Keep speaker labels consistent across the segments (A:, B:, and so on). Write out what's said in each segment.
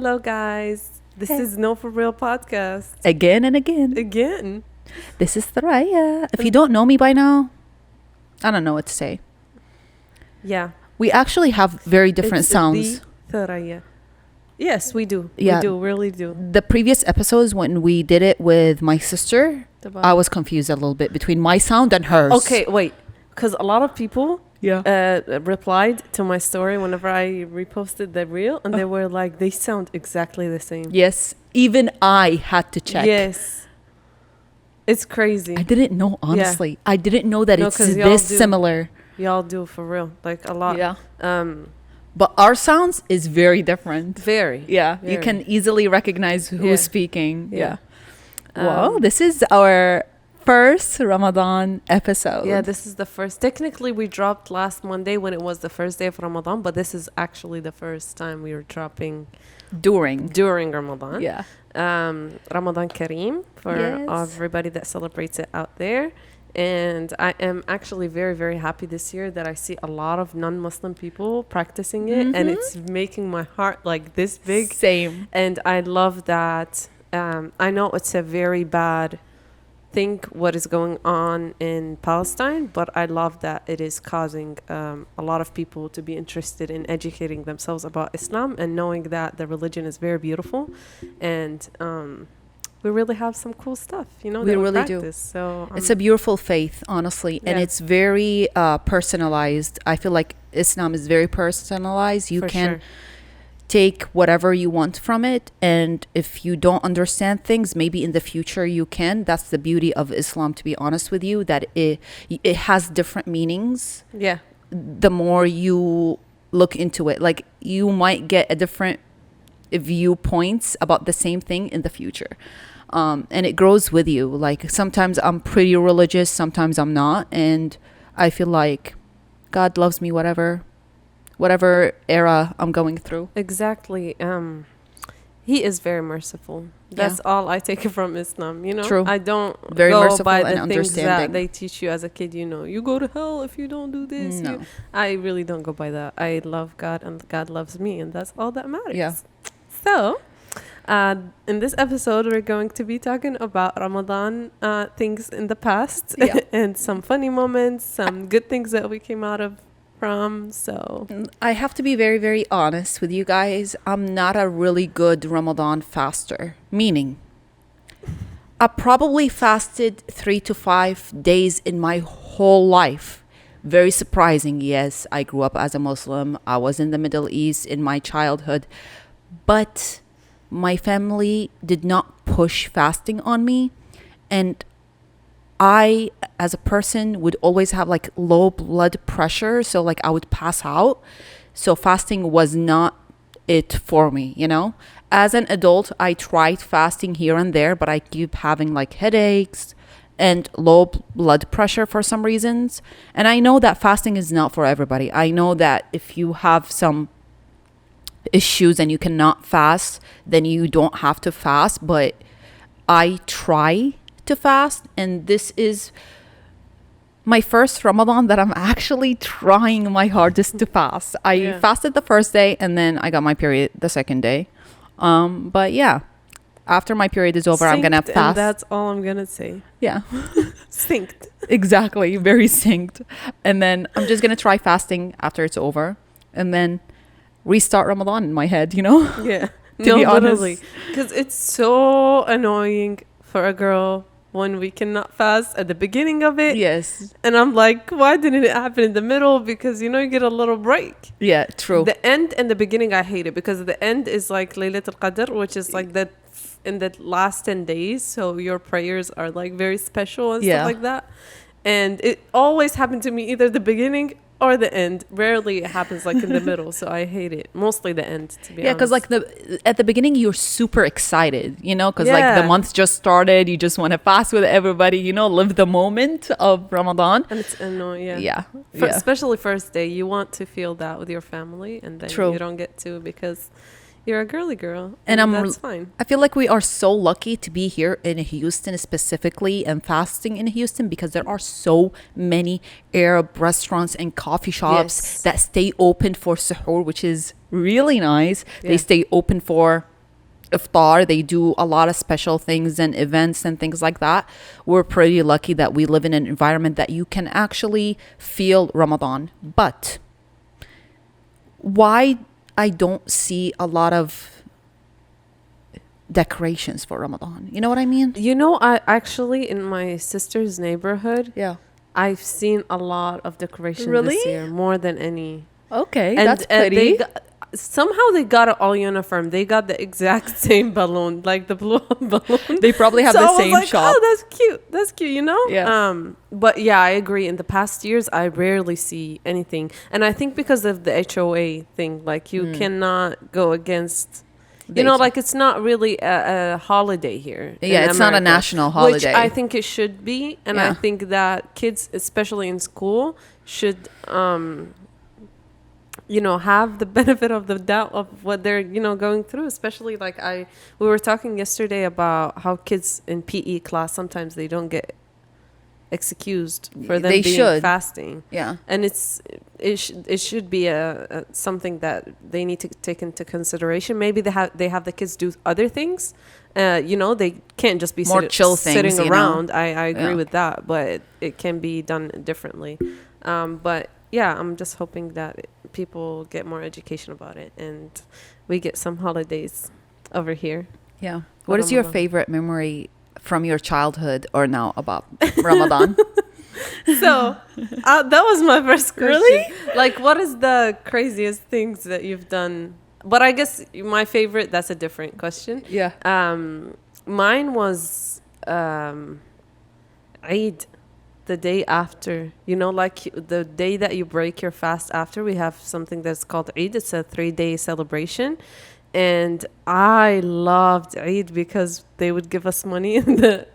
A: Hello, guys. This is No For Real podcast.
B: Again and again.
A: Again.
B: This is Thuraya. If you don't know me by now, I don't know what to say.
A: Yeah.
B: We actually have very different
A: It's
B: sounds.
A: The Thuraya. Yes, we do.
B: Yeah.
A: We do, really do.
B: The previous episodes when we did it with my sister, I was confused a little bit between my sound and hers.
A: Okay, wait. Because a lot of people replied to my story whenever I reposted the reel, and they were like, they sound exactly the same.
B: Yes. Even I had to check.
A: Yes. It's crazy.
B: I didn't know, honestly. I didn't know that it's
A: 'cause y'all
B: this
A: do.
B: similar.
A: Y'all do, for real. Like, a lot.
B: Yeah. But our sounds is very different.
A: Very.
B: Yeah. You
A: Very.
B: can easily recognize who's speaking.
A: Yeah.
B: Well, this is our first Ramadan episode.
A: Yeah, this is the first. Technically, we dropped last Monday when it was the first day of Ramadan, but this is actually the first time we were dropping during Ramadan.
B: Yeah.
A: Ramadan Kareem for everybody that celebrates it out there. And I am actually very, very happy this year that I see a lot of non-Muslim people practicing it, and it's making my heart like this big.
B: Same.
A: And I love that. I know it's a very bad thing what is going on in Palestine, but I love that it is causing a lot of people to be interested in educating themselves about Islam and knowing that the religion is very beautiful, and we really have some cool stuff, we
B: really
A: practice.
B: do.
A: So
B: It's a beautiful faith, honestly, and it's very personalized. I feel like Islam is very personalized. You can take whatever you want from it, and if you don't understand things, maybe in the future you can. That's the beauty of Islam, to be honest with you, that it has different meanings.
A: Yeah.
B: The more you look into it, like you might get a different viewpoints about the same thing in the future. And it grows with you. Like sometimes I'm pretty religious, sometimes I'm not, and I feel like God loves me whatever era I'm going through.
A: Exactly. He is very merciful. That's all I take from Islam,
B: True.
A: I don't
B: Very
A: go
B: merciful
A: by
B: and
A: the things that
B: understanding.
A: they teach you as a kid, you go to hell if you don't do this.
B: No.
A: I really don't go by that. I love God and God loves me, and that's all that matters.
B: Yeah.
A: So, in this episode, we're going to be talking about Ramadan things in the past and some funny moments, some good things that we came out of from. So
B: I have to be very, very honest with you guys. I'm not a really good Ramadan faster, meaning I probably fasted 3 to 5 days in my whole life. Very surprising. Yes, I grew up as a Muslim. I was in the Middle East in my childhood, but my family did not push fasting on me, and I, as a person, would always have like low blood pressure. So like I would pass out. So fasting was not it for me, As an adult, I tried fasting here and there, but I keep having like headaches and low blood pressure for some reasons. And I know that fasting is not for everybody. I know that if you have some issues and you cannot fast, then you don't have to fast. But I try to fast, and this is my first Ramadan that I'm actually trying my hardest to fast. I fasted the first day, and then I got my period the second day. But yeah, after my period is over, I'm gonna fast.
A: And that's all I'm gonna say.
B: Yeah.
A: Synced.
B: Exactly, very synced. And then I'm just gonna try fasting after it's over, and then restart Ramadan in my head,
A: Yeah.
B: To be honest,
A: because it's so annoying for a girl when we cannot fast at the beginning of it.
B: Yes.
A: And I'm like, why didn't it happen in the middle? Because, you get a little break.
B: Yeah, true.
A: The end and the beginning, I hate it, because the end is like Laylatul Qadr, which is like that in the last 10 days. So your prayers are like very special and stuff like that. And it always happened to me either the beginning or the end. Rarely it happens like in the middle, so I hate it. Mostly the end, to be honest.
B: Yeah, because like at the beginning you're super excited, because like the month just started. You just want to fast with everybody, live the moment of Ramadan.
A: And it's annoying,
B: Yeah.
A: Especially first day, you want to feel that with your family, and then you don't get to because you're a girly girl, and that's fine.
B: I feel like we are so lucky to be here in Houston specifically and fasting in Houston, because there are so many Arab restaurants and coffee shops that stay open for suhoor, which is really nice. They stay open for iftar. They do a lot of special things and events and things like that. We're pretty lucky that we live in an environment that you can actually feel Ramadan. But why I don't see a lot of decorations for Ramadan? You know what I mean?
A: You know, I actually, in my sister's neighborhood,
B: Yeah.
A: I've seen a lot of decoration
B: Really?
A: this year, more than any.
B: Okay,
A: And
B: that's pretty.
A: somehow they got it all uniform. They got the exact same balloon, like the blue balloon.
B: They probably have
A: So
B: the
A: I was
B: same
A: like,
B: shop.
A: oh, that's cute. That's cute, you know?
B: Yeah.
A: But yeah, I agree. In the past years, I rarely see anything. And I think because of the HOA thing, like you cannot go against, you know, like it's not really a holiday here.
B: Yeah,
A: in
B: it's not a
A: America,
B: national holiday.
A: Which I think it should be. And I
B: Yeah.
A: think that kids, especially in school, should you know, have the benefit of the doubt of what they're, you know, going through. Especially like we were talking yesterday about how kids in PE class, sometimes they don't get excused for them
B: They
A: being
B: should.
A: fasting.
B: Yeah.
A: And it should be a something that they need to take into consideration. Maybe they have the kids do other things. You know, they can't just be
B: More chill things,
A: sitting
B: you know?
A: around. I agree
B: Yeah.
A: with that, but it can be done differently. But yeah, I'm just hoping that people get more education about it and we get some holidays over here.
B: Yeah. What is your
A: Ramadan.
B: favorite memory from your childhood or now about Ramadan?
A: So that was my first question.
B: Really?
A: Like, what is the craziest things that you've done? But I guess my favorite, that's a different question.
B: Yeah.
A: Mine was Eid, the day after. You know, like the day that you break your fast after, we have something that's called Eid. It's a 3-day celebration. And I loved Eid because they would give us money. And the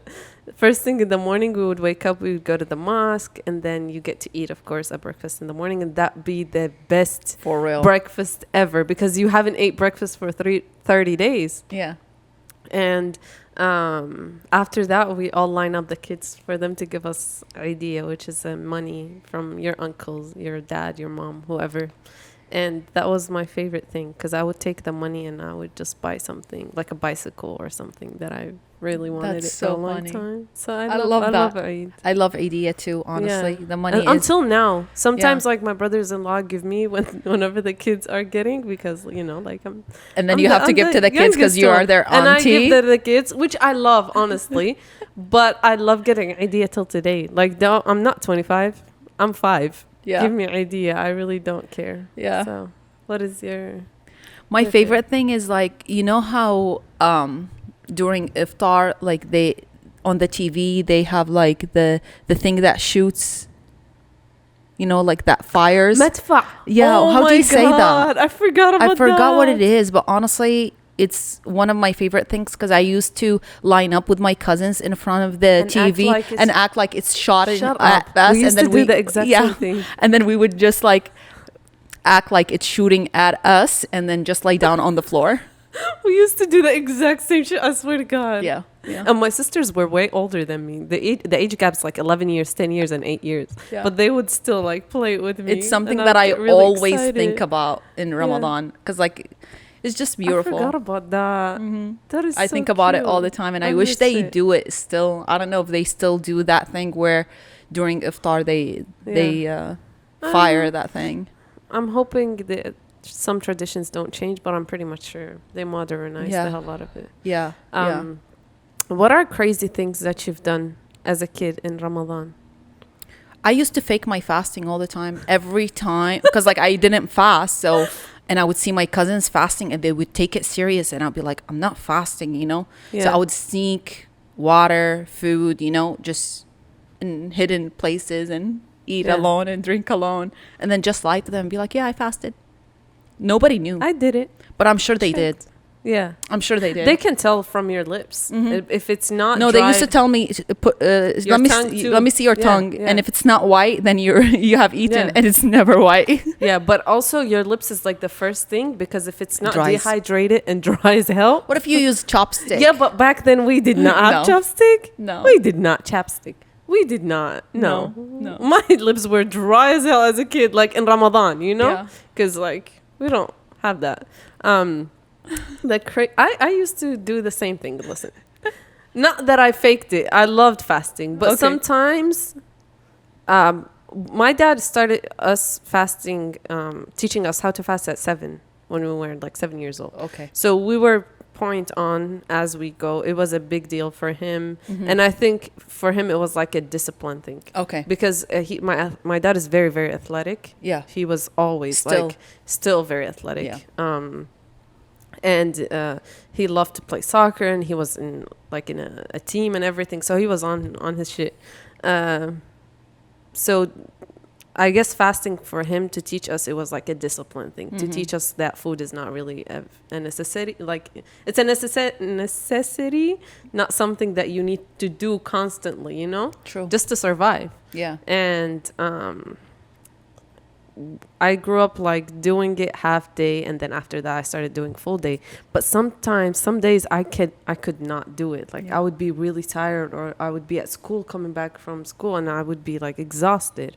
A: first thing in the morning, we would wake up, we would go to the mosque, and then you get to eat, of course, a breakfast in the morning. And that be the best
B: For real.
A: breakfast ever because you haven't ate breakfast for 30 days.
B: Yeah.
A: And after that, we all line up the kids for them to give us idea, which is money from your uncles, your dad, your mom, whoever. And that was my favorite thing because I would take the money and I would just buy something like a bicycle or something that I really wanted
B: That's
A: it for
B: so
A: a long
B: funny.
A: time. So I
B: love that.
A: love Eid.
B: I love idea too, honestly.
A: Yeah.
B: The money
A: And
B: is
A: until now, sometimes like my brothers-in-law give me whenever the kids are getting because you know like
B: and then you have to give to the kids because you are their
A: and I
B: auntie.
A: give to the kids, which I love honestly, but I love getting idea till today. Like I'm not 25, I'm 5.
B: Yeah.
A: Give me an idea. I really don't care.
B: Yeah.
A: So what is your
B: My
A: your
B: favorite thing is like, you know how during iftar, like they on the TV they have like the thing that shoots, you know, like that fires.
A: Metfa?
B: Yeah,
A: Oh
B: how do
A: my
B: you say that?
A: God, I forgot about that.
B: I forgot what it is, but honestly, it's one of my favorite things because I used to line up with my cousins in front of the
A: And
B: TV
A: act like it's-
B: and act like it's shot
A: Shut
B: at
A: up.
B: us.
A: We used
B: and then
A: to do the exact same thing.
B: And then we would just like act like it's shooting at us and then just lay down on the floor.
A: We used to do the exact same shit. I swear to God.
B: Yeah.
A: And my sisters were way older than me. The age gap's like 11 years, 10 years, and 8 years.
B: Yeah.
A: But they would still like play with me.
B: It's something
A: and
B: that
A: I'd
B: I
A: get really
B: always
A: excited.
B: think about in Ramadan because like it's just beautiful.
A: I forgot about that. That is
B: I
A: so
B: think about it all the
A: cute.
B: time, and
A: I
B: I wish
A: miss
B: they
A: it.
B: do it still. I don't know if they still do that thing where during iftar they fire that thing.
A: I'm hoping that some traditions don't change, but I'm pretty much sure they modernize
B: Yeah.
A: the hell out of it.
B: Yeah.
A: What are crazy things that you've done as a kid in Ramadan?
B: I used to fake my fasting all the time, every time, because like I didn't fast, so. And I would see my cousins fasting and they would take it serious. And I'd be like, I'm not fasting, you know? So
A: Yeah.
B: I would sneak water, food, you know, just in hidden places and eat
A: Yeah.
B: alone and drink alone. And then just lie to them and be like, yeah, I fasted. Nobody knew.
A: I did it.
B: But I'm sure they did.
A: Yeah.
B: I'm sure they did.
A: They can tell from your lips. If it's not
B: No, they used to
A: dried-
B: tell me, put,
A: Your tongue too.
B: let me see your
A: Yeah,
B: tongue.
A: yeah.
B: And if it's not white, then you have eaten
A: Yeah.
B: and it's never white.
A: Yeah, but also your lips is like the first thing because if it's not
B: Dries.
A: dehydrated and dry as hell.
B: What if you use chopstick?
A: Yeah, but back then we did not have
B: No.
A: chopstick.
B: No.
A: We did not chapstick. We did not. No.
B: No.
A: My lips were dry as hell as a kid, like in Ramadan, you know?
B: Yeah.
A: Because like we don't have that. I used to do the same thing. Listen, not that I faked it. I loved fasting, but
B: Okay.
A: sometimes my dad started us fasting, teaching us how to fast at 7 when we were like 7 years old.
B: Okay.
A: So we were point on as we go. It was a big deal for him, and I think for him it was like a discipline thing.
B: Okay.
A: Because my dad is very, very athletic.
B: Yeah.
A: He was always still very athletic.
B: Yeah.
A: And he loved to play soccer, and he was in a team and everything. So he was on his shit. So I guess fasting for him to teach us, it was like a discipline thing to teach us that food is not really a necessity. Like it's a necessity, not something that you need to do constantly, you know?
B: True.
A: Just to survive.
B: Yeah.
A: And I grew up like doing it half day, and then after that I started doing full day. But sometimes, some days I could not do it. Like I would be really tired, or I would be at school coming back from school, and I would be like exhausted.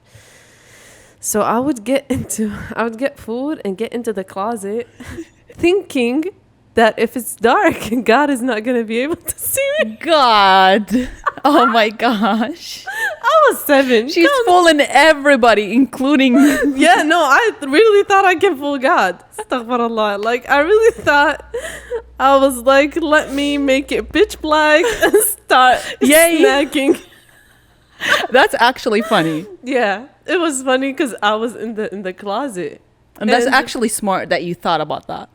A: So I would get food and get into the closet thinking that if it's dark, God is not going to be able to see me.
B: God. Oh my gosh.
A: I was 7.
B: She's fooling everybody, including.
A: Yeah, no, I really thought I can fool God. Astaghfirullah. Like, I really thought, I was like, let me make it pitch black and start snacking.
B: That's actually funny.
A: Yeah, it was funny because I was in the closet.
B: And that's actually smart that you thought about that.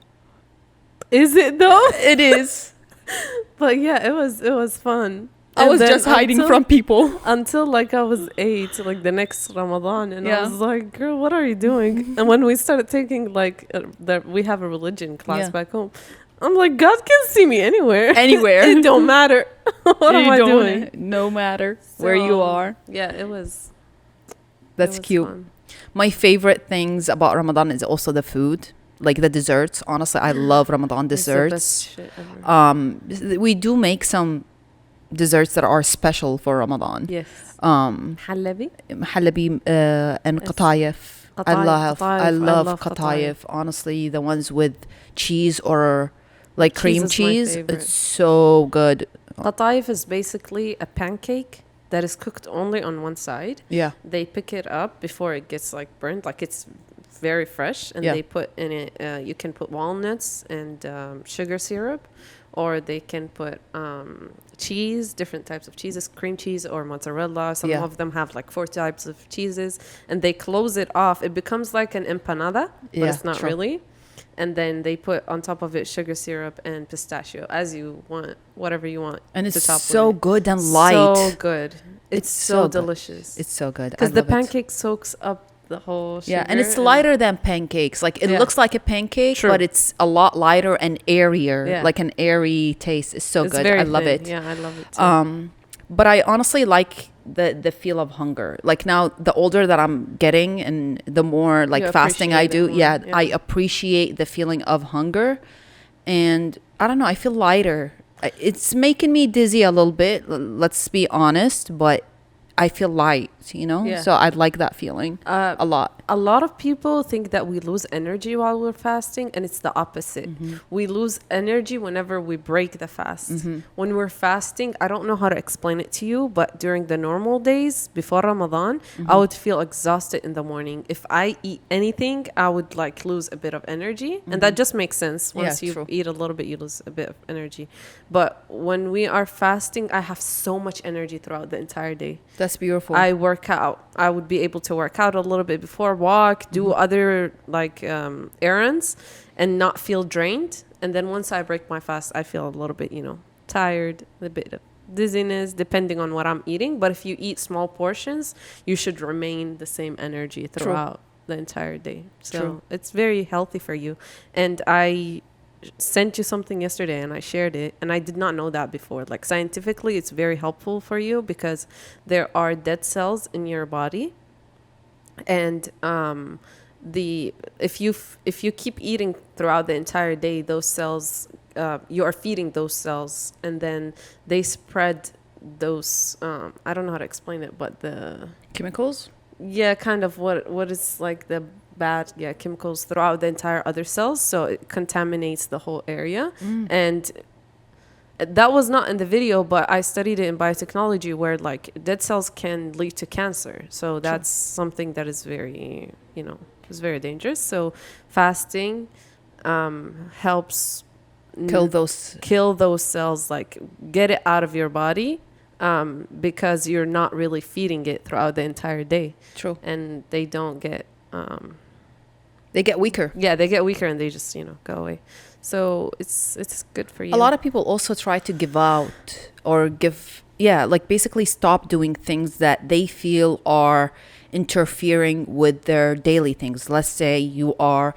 A: Is it though?
B: It is.
A: But yeah, it was fun.
B: I was just hiding from people.
A: Until like I was 8, like the next Ramadan. And I
B: Yeah.
A: was like, girl, what are you doing? And when we started taking like, we have a religion class back home. I'm like, God can see me anywhere.
B: Anywhere.
A: It don't matter. What am I doing?
B: No matter where you are.
A: Yeah, it was.
B: That's
A: it was
B: cute.
A: fun.
B: My favorite things about Ramadan is also the food. Like the desserts. Honestly, I love Ramadan desserts.
A: It's the best shit ever.
B: We do make some desserts that are special for Ramadan.
A: Yes.
B: Halabi and qatayef. I love qatayef. Honestly, the ones with cheese or like cream cheese. It's so good.
A: Qatayef is basically a pancake that is cooked only on one side.
B: Yeah.
A: They pick it up before it gets like burnt, like it's very fresh, and they put in it, you can put walnuts and sugar syrup, or they can put cheese, different types of cheeses, cream cheese or mozzarella. Some of them have like 4 types of cheeses, and they close it off. It becomes like an empanada, but it's not really. And then they put on top of it sugar syrup and pistachio, as you want, whatever you want.
B: And it's
A: top
B: so
A: with.
B: good and light.
A: So good. It's so delicious.
B: It's so good.
A: Because the pancake soaks up the whole sugar.
B: Yeah, and it's lighter than pancakes. Like it looks like a pancake, but it's a lot lighter and airier. Like an airy taste. It's so good. I love it.
A: Yeah, I love it too.
B: But I honestly like the feel of hunger. Like now, the older that I'm getting and the more like fasting I do, I appreciate the feeling of hunger. And I don't know, I feel lighter. It's making me dizzy a little bit, let's be honest, but I feel light, you know?
A: Yeah.
B: So I like that feeling a lot.
A: A lot of people think that we lose energy while we're fasting, and it's the opposite. We lose energy whenever we break the fast. When we're fasting, I don't know how to explain it to you, but during the normal days before Ramadan, I would feel exhausted in the morning. If I eat anything, I would like lose a bit of energy, and that just makes sense. Once you eat a little bit, you lose a bit of energy. But when we are fasting, I have so much energy throughout the entire day.
B: That's beautiful.
A: I work out. I would be able to work out a little bit before, walk, do other like errands, and not feel drained. And then once I break my fast, I feel a little bit, tired, a bit of dizziness, depending on what I'm eating. But if you eat small portions, you should remain the same energy throughout the entire day. So it's very healthy for you. And I sent you something yesterday and I shared it, and I did not know that before. Like scientifically, it's very helpful for you because there are dead cells in your body, and if you keep eating throughout the entire day, those cells, you are feeding those cells, and then they spread those I don't know how to explain it, but the
B: chemicals.
A: Yeah, kind of what is like the bad chemicals throughout the entire other cells, so it contaminates the whole area. And that was not in the video, but I studied it in biotechnology, where like dead cells can lead to cancer. So that's something that is very, is very dangerous. So fasting helps
B: Kill those
A: cells, like get it out of your body, because you're not really feeding it throughout the entire day.
B: True.
A: And they don't get
B: they get weaker.
A: Yeah, they get weaker and they just, go away. So it's good for you.
B: A lot of people also try to give out or like basically stop doing things that they feel are interfering with their daily things. Let's say you are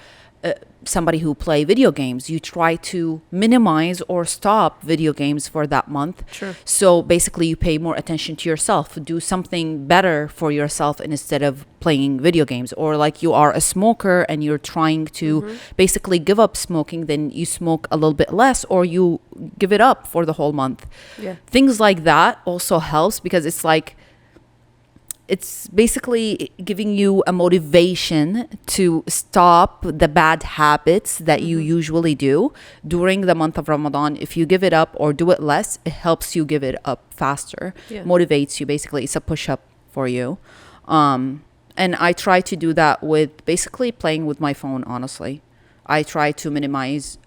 B: somebody who play video games. You try to minimize or stop video games for that month.
A: Sure.
B: So basically you pay more attention to yourself, do something better for yourself instead of playing video games. Or like you are a smoker and you're trying to basically give up smoking, then you smoke a little bit less, or you give it up for the whole month.
A: Yeah.
B: Things like that also helps, because it's like, it's basically giving you a motivation to stop the bad habits that you usually do during the month of Ramadan. If you give it up or do it less, it helps you give it up faster.
A: Yeah.
B: Motivates you, basically. It's a push-up for you. And I try to do that with basically playing with my phone, honestly. I try to minimize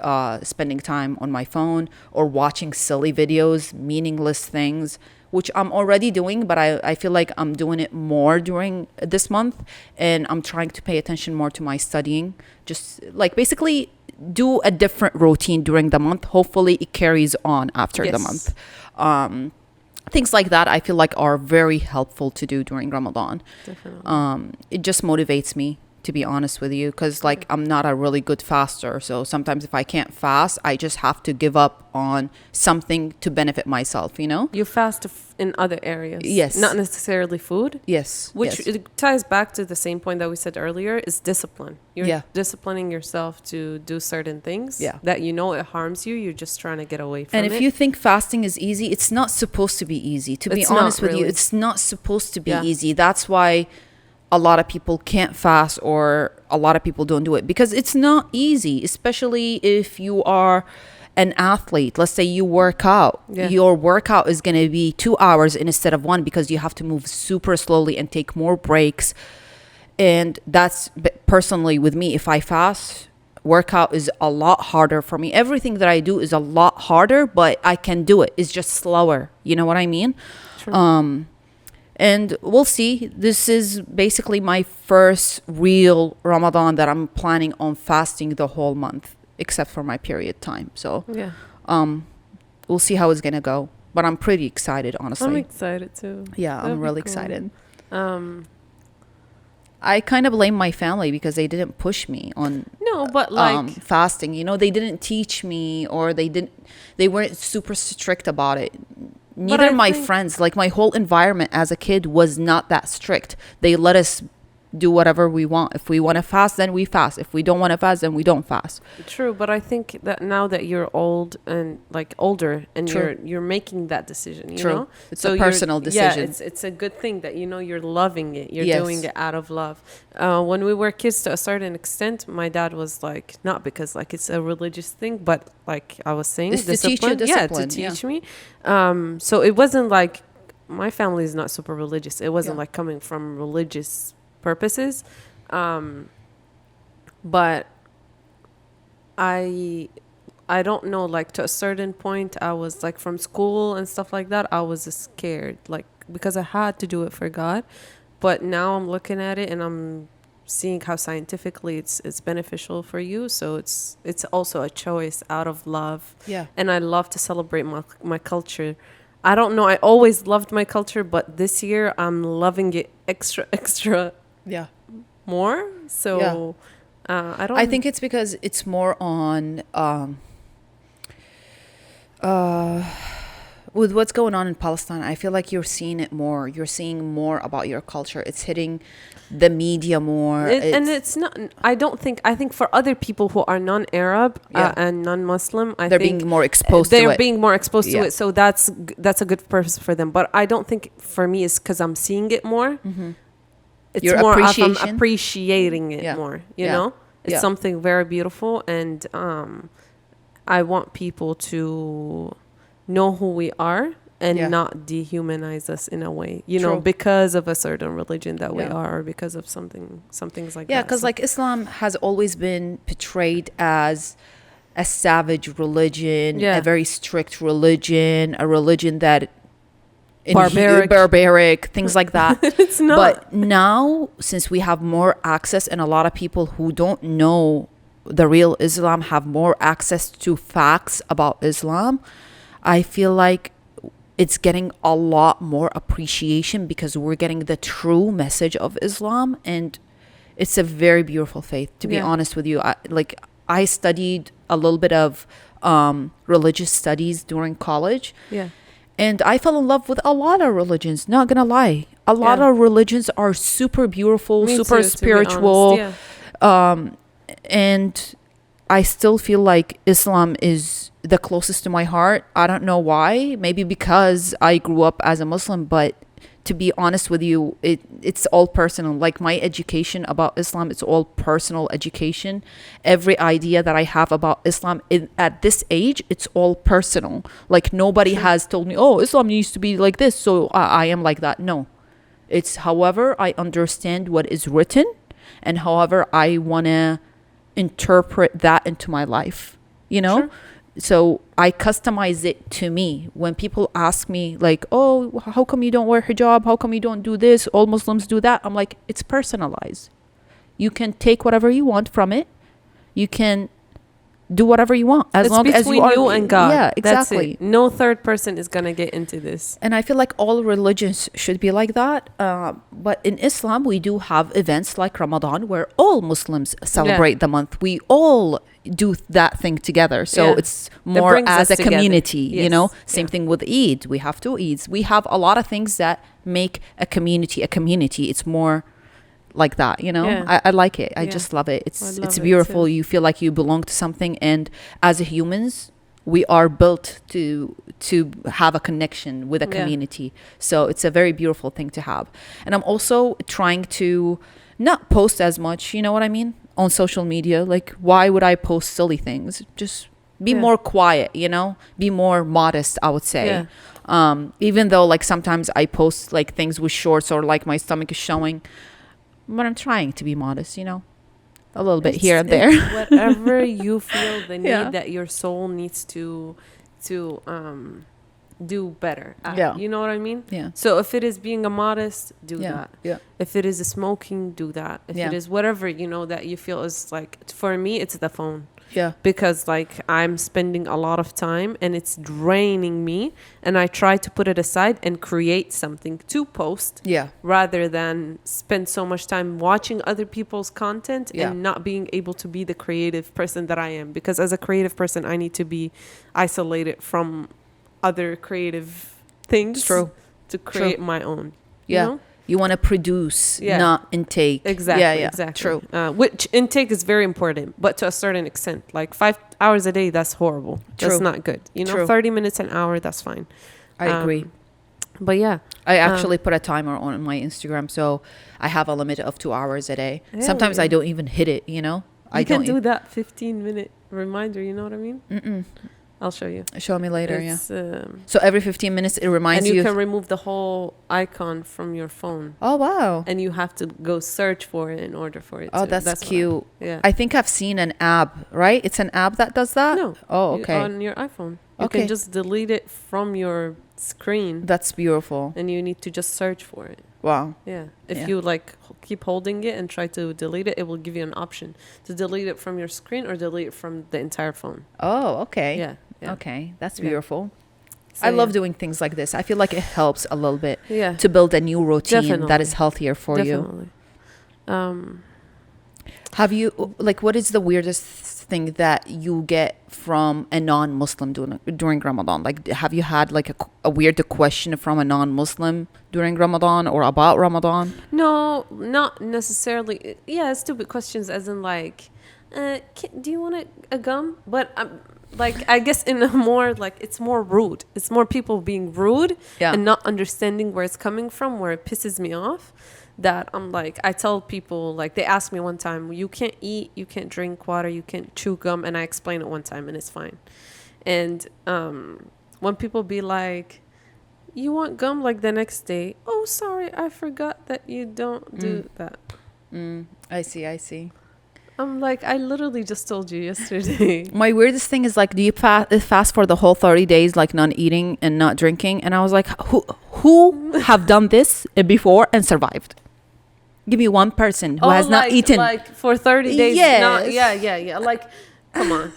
B: spending time on my phone or watching silly videos, meaningless things, which I'm already doing, but I feel like I'm doing it more during this month, and I'm trying to pay attention more to my studying. Just like basically do a different routine during the month. Hopefully it carries on after the month. Things like that I feel like are very helpful to do during Ramadan.
A: Definitely.
B: It just motivates me, to be honest with you, because like I'm not a really good faster, so sometimes if I can't fast, I just have to give up on something to benefit myself,
A: You fast in other areas.
B: Yes.
A: Not necessarily food.
B: Yes.
A: Which it ties back to the same point that we said earlier, is discipline. You're disciplining yourself to do certain things that it harms you. You're just trying to get away from it.
B: And if you think fasting is easy, it's not supposed to be easy. To be honest with you, it's not supposed to be easy. That's why a lot of people can't fast, or a lot of people don't do it, because it's not easy, especially if you are an athlete. Let's say you work out. Your workout is going to be 2 hours instead of 1, because you have to move super slowly and take more breaks. And that's personally with me, if I fast, workout is a lot harder for me. Everything that I do is a lot harder, but I can do it. It's just slower. You know what I mean?
A: True.
B: And we'll see. This is basically my first real Ramadan that I'm planning on fasting the whole month, except for my period time. So we'll see how it's going to go. But I'm pretty excited, honestly.
A: I'm excited too.
B: Yeah, I'm really excited. I kind of blame my family because they didn't push me on fasting. They didn't teach me, or they weren't super strict about it. Neither my friends, like my whole environment as a kid was not that strict. They let us do whatever we want. If we want to fast, then we fast. If we don't want to fast, then we don't fast.
A: True, but I think that now that you're older and you're making that decision, you know?
B: It's a personal decision.
A: Yeah, it's a good thing that you're loving it. You're doing it out of love. When we were kids, to a certain extent, my dad was like, not because like it's a religious thing, but like I was saying,
B: it's discipline. To teach you discipline.
A: To teach me. So it wasn't like, my family is not super religious. It wasn't like coming from religious purposes, but I don't know, like to a certain point I was like, from school and stuff like that, I was scared, like because I had to do it for God. But now I'm looking at it and I'm seeing how scientifically it's beneficial for you. So it's also a choice out of love. And I love to celebrate my culture. I don't know, I always loved my culture, but this year I'm loving it extra more. So I
B: think it's because it's more on with what's going on in Palestine. I feel like you're seeing it more. You're seeing more about your culture. It's hitting the media more.
A: And it's not, I think for other people who are non-Arab and non-Muslim,
B: they're being more exposed to it.
A: They're being more exposed to it. So that's a good purpose for them. But I don't think for me it's because I'm seeing it more. it's
B: Your
A: more of
B: appreciation.
A: appreciating it
B: Yeah.
A: more, you
B: Yeah.
A: know? It's
B: Yeah.
A: something very beautiful, and I want people to know who we are and
B: Yeah.
A: not dehumanize us in a way, you know,
B: True.
A: because of a certain religion that we
B: Yeah.
A: are, or because of some things like
B: Yeah,
A: that.
B: because
A: So-
B: like Islam has always been portrayed as a savage religion,
A: Yeah.
B: a very strict religion, a religion that
A: Barbaric.
B: things like that.
A: It's not.
B: But now, since we have more access, and a lot of people who don't know the real Islam have more access to facts about Islam, I feel like it's getting a lot more appreciation because we're getting the true message of Islam, and it's a very beautiful faith, to be
A: Yeah.
B: honest with you. I studied a little bit of religious studies during college,
A: Yeah.
B: and I fell in love with a lot of religions, not gonna lie. A lot
A: Yeah.
B: of religions are super beautiful,
A: Me
B: super
A: too, to be
B: spiritual.
A: honest. Yeah.
B: And I still feel like Islam is the closest to my heart. I don't know why. Maybe because I grew up as a Muslim, but to be honest with you, it's all personal. Like my education about Islam, it's all personal education. Every idea that I have about Islam at this age, it's all personal. Like nobody has told me, oh, Islam needs to be like this, so I am like that. No. It's however I understand what is written, and however I want to interpret that into my life, you know?
A: Sure.
B: So I customize it to me. When people ask me like, oh, how come you don't wear hijab? How come you don't do this? All Muslims do that. I'm like, it's personalized. You can take whatever you want from it. You can do whatever you want as
A: It's
B: long as
A: between you and God.
B: Yeah,
A: That's
B: exactly.
A: it. No third person is gonna get into this.
B: And I feel like all religions should be like that. But in Islam, we do have events like Ramadan where all Muslims celebrate the month. We all do that thing together. So
A: Yeah.
B: it's more
A: brings
B: as
A: us
B: a
A: together.
B: community, you
A: Yes.
B: know? Same
A: Yeah.
B: thing with Eid. We have two Eids. We have a lot of things that make a community a community. It's more like that, you know?
A: Yeah.
B: I like it. I
A: Yeah.
B: just love it.
A: I
B: It's
A: love it
B: beautiful.
A: too.
B: You feel like you belong to something, and as humans, we are built to have a connection with a
A: Yeah.
B: community. So it's a very beautiful thing to have. And I'm also trying to not post as much, you know what I mean, on social media. Like, why would I post silly things? Just be
A: Yeah.
B: more quiet, you know, be more modest, I would say.
A: Yeah.
B: Even though like sometimes I post like things with shorts or like my stomach is showing, but I'm trying to be modest, you know, a little bit here and there.
A: It's whatever you feel the need
B: Yeah.
A: that your soul needs to do better at.
B: Yeah.
A: You know what I mean?
B: Yeah.
A: So if it is being a modest, do
B: Yeah.
A: that.
B: Yeah.
A: If it is a smoking, do that. If
B: Yeah.
A: it is whatever, you know, that you feel is like, for me, it's the phone.
B: Yeah.
A: Because like I'm spending a lot of time and it's draining me, and I try to put it aside and create something to post
B: Yeah.
A: rather than spend so much time watching other people's content
B: Yeah.
A: and not being able to be the creative person that I am. Because as a creative person, I need to be isolated from other creative things
B: True.
A: to create my own. You
B: Yeah.
A: know?
B: You want to produce,
A: Yeah.
B: not intake.
A: Exactly.
B: Yeah. Yeah.
A: Exactly.
B: True.
A: Which intake is very important, but to a certain extent. Like 5 hours a day, that's horrible. That's
B: True.
A: not good. You know,
B: True.
A: 30 minutes an hour, that's fine.
B: I agree.
A: But yeah.
B: I actually put a timer on my Instagram, so I have a limit of 2 hours a day.
A: Yeah,
B: Sometimes
A: yeah.
B: I don't even hit it, you know? I
A: You can
B: don't
A: do that 15-minute reminder, you know what I mean?
B: Mm-mm.
A: I'll show you.
B: Show me later,
A: It's,
B: So every 15 minutes it reminds
A: and you
B: you.
A: can remove the whole icon from your phone.
B: Oh, wow.
A: And you have to go search for it in order for it
B: Oh,
A: to.
B: that's
A: what
B: cute.
A: yeah.
B: I think I've seen an app, right? It's an app that does that?
A: No.
B: Oh,
A: You-
B: okay.
A: on your iPhone. You
B: Okay.
A: can just delete it from your screen,
B: That's beautiful.
A: and you need to just search for it.
B: Wow.
A: Yeah. If
B: Yeah.
A: you like keep holding it and try to delete it, it will give you an option to delete it from your screen or delete it from the entire phone.
B: Oh, okay.
A: Yeah. Yeah.
B: Okay. That's
A: Yeah.
B: beautiful.
A: So,
B: I love
A: yeah.
B: doing things like this. I feel like it helps a little bit
A: Yeah.
B: to build a new routine that
A: Definitely.
B: is healthier for you.
A: Definitely.
B: Have you, like, what is the weirdest thing that you get from a non-Muslim during Ramadan? Like, have you had like a weird question from a non-Muslim during Ramadan or about Ramadan?
A: No, not necessarily. Yeah, stupid questions, as in like, do you want a gum? But like, I guess in a more like, it's more rude. It's more people being rude
B: Yeah.
A: and not understanding where it's coming from, where it pisses me off, that I'm like, I tell people, like, they ask me one time, you can't eat, you can't drink water, you can't chew gum, and I explain it one time and it's fine. And when people be like, you want gum, like the next day, oh sorry, I forgot that you don't do that.
B: I see.
A: I'm like, I literally just told you yesterday.
B: My weirdest thing is like, do you fast for the whole 30 days, like not eating and not drinking? And I was like, who have done this before and survived? Give me one person who has not eaten.
A: Like for 30 days.
B: Yes.
A: Yeah. Like, come on.